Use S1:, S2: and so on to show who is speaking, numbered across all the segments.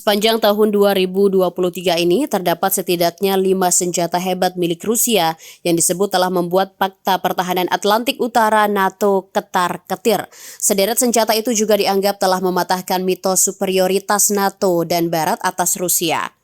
S1: Sepanjang tahun 2023 ini, terdapat setidaknya 5 senjata hebat milik Rusia yang disebut telah membuat Fakta Pertahanan Atlantik Utara NATO ketar-ketir. Sederet senjata itu juga dianggap telah mematahkan mitos superioritas NATO dan Barat atas Rusia.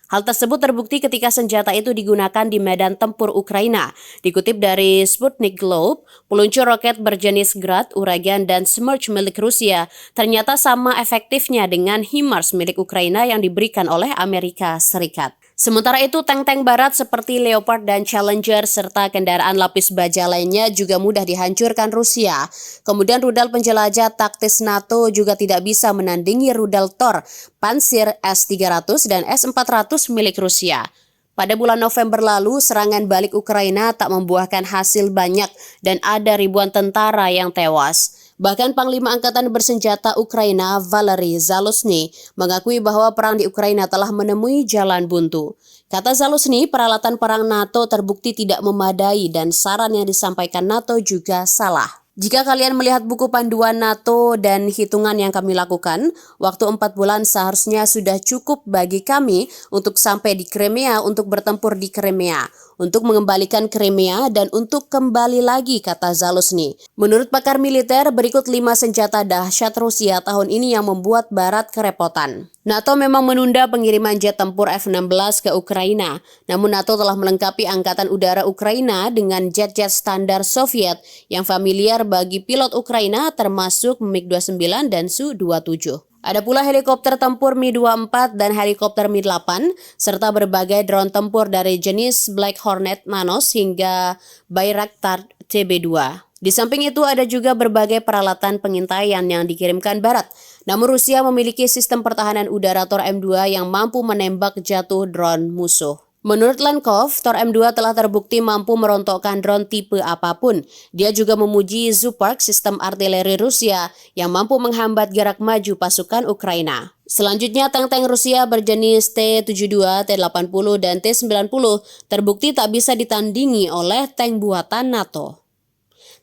S1: Hal tersebut terbukti ketika senjata itu digunakan di medan tempur Ukraina. Dikutip dari Sputnik Globe, peluncur roket berjenis Grad, Uragan, dan Smerch milik Rusia ternyata sama efektifnya dengan HIMARS milik Ukraina yang diberikan oleh Amerika Serikat. Sementara itu, tank-tank barat seperti Leopard dan Challenger serta kendaraan lapis baja lainnya juga mudah dihancurkan Rusia. Kemudian rudal penjelajah taktis NATO juga tidak bisa menandingi rudal Thor, Pantsir S-300 dan S-400 milik Rusia. Pada bulan November lalu, serangan balik Ukraina tak membuahkan hasil banyak dan ada ribuan tentara yang tewas. Bahkan Panglima Angkatan Bersenjata Ukraina, Valery Zaluzhny, mengakui bahwa perang di Ukraina telah menemui jalan buntu. Kata Zaluzhny, peralatan perang NATO terbukti tidak memadai dan saran yang disampaikan NATO juga salah. Jika kalian melihat buku panduan NATO dan hitungan yang kami lakukan, waktu 4 bulan seharusnya sudah cukup bagi kami untuk sampai di Crimea untuk bertempur di Crimea, untuk mengembalikan Crimea dan untuk kembali lagi, kata Zaluzhny. Menurut pakar militer, berikut 5 senjata dahsyat Rusia tahun ini yang membuat Barat kerepotan. NATO memang menunda pengiriman jet tempur F-16 ke Ukraina, namun NATO telah melengkapi Angkatan Udara Ukraina dengan jet-jet standar Soviet yang familiar bagi pilot Ukraina termasuk MiG-29 dan Su-27. Ada pula helikopter tempur Mi-24 dan helikopter Mi-8, serta berbagai drone tempur dari jenis Black Hornet Nanos hingga Bayraktar TB2. Di samping itu ada juga berbagai peralatan pengintaian yang dikirimkan Barat. Namun Rusia memiliki sistem pertahanan udara Thor M2 yang mampu menembak jatuh drone musuh. Menurut Lenkov, Thor M2 telah terbukti mampu merontokkan drone tipe apapun. Dia juga memuji Zuppark, sistem artileri Rusia yang mampu menghambat gerak maju pasukan Ukraina. Selanjutnya, tank-tank Rusia berjenis T-72, T-80, dan T-90 terbukti tak bisa ditandingi oleh tank buatan NATO.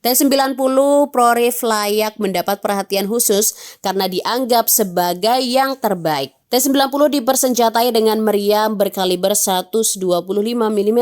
S1: T-90 Prorif layak mendapat perhatian khusus karena dianggap sebagai yang terbaik. T-90 dipersenjatai dengan meriam berkaliber 125 mm.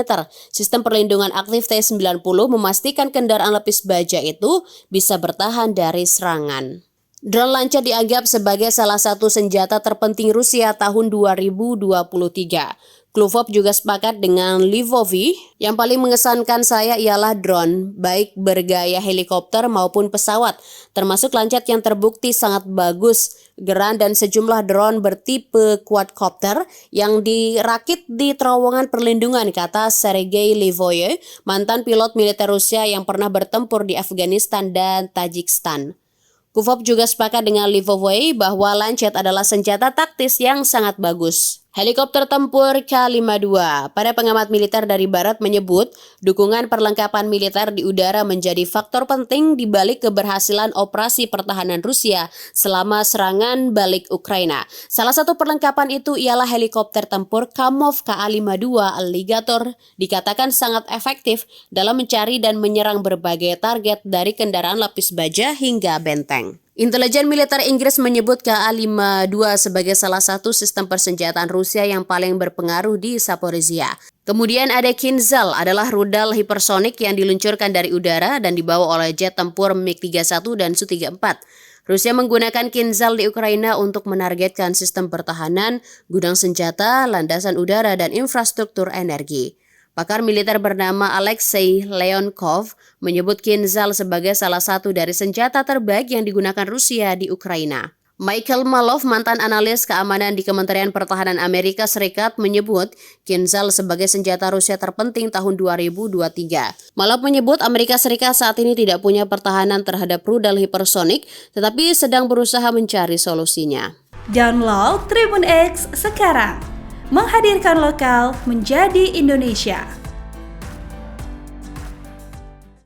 S1: Sistem perlindungan aktif T-90 memastikan kendaraan lapis baja itu bisa bertahan dari serangan. Drone lancar dianggap sebagai salah satu senjata terpenting Rusia tahun 2023. Kluvov juga sepakat dengan Livovi, yang paling mengesankan saya ialah drone, baik bergaya helikopter maupun pesawat, termasuk Lancet yang terbukti sangat bagus, Geran dan sejumlah drone bertipe quadcopter yang dirakit di terowongan perlindungan, kata Sergei Livoye, mantan pilot militer Rusia yang pernah bertempur di Afghanistan dan Tajikistan. Kluvov juga sepakat dengan Livoye bahwa Lancet adalah senjata taktis yang sangat bagus. Helikopter tempur K-52. Para pengamat militer dari Barat menyebut dukungan perlengkapan militer di udara menjadi faktor penting di balik keberhasilan operasi pertahanan Rusia selama serangan balik Ukraina. Salah satu perlengkapan itu ialah helikopter tempur Kamov Ka-52 Alligator, dikatakan sangat efektif dalam mencari dan menyerang berbagai target dari kendaraan lapis baja hingga benteng. Intelijen militer Inggris menyebut Ka-52 sebagai salah satu sistem persenjataan Rusia yang paling berpengaruh di Zaporizhia. Kemudian ada Kinzhal, adalah rudal hipersonik yang diluncurkan dari udara dan dibawa oleh jet tempur MiG-31 dan Su-34. Rusia menggunakan Kinzhal di Ukraina untuk menargetkan sistem pertahanan, gudang senjata, landasan udara, dan infrastruktur energi. Pakar militer bernama Alexei Leonkov menyebut Kinzhal sebagai salah satu dari senjata terbaik yang digunakan Rusia di Ukraina. Michael Malov, mantan analis keamanan di Kementerian Pertahanan Amerika Serikat, menyebut Kinzhal sebagai senjata Rusia terpenting tahun 2023. Malov menyebut Amerika Serikat saat ini tidak punya pertahanan terhadap rudal hipersonik, tetapi sedang berusaha mencari solusinya.
S2: Download Tribun X sekarang. Menghadirkan lokal menjadi Indonesia.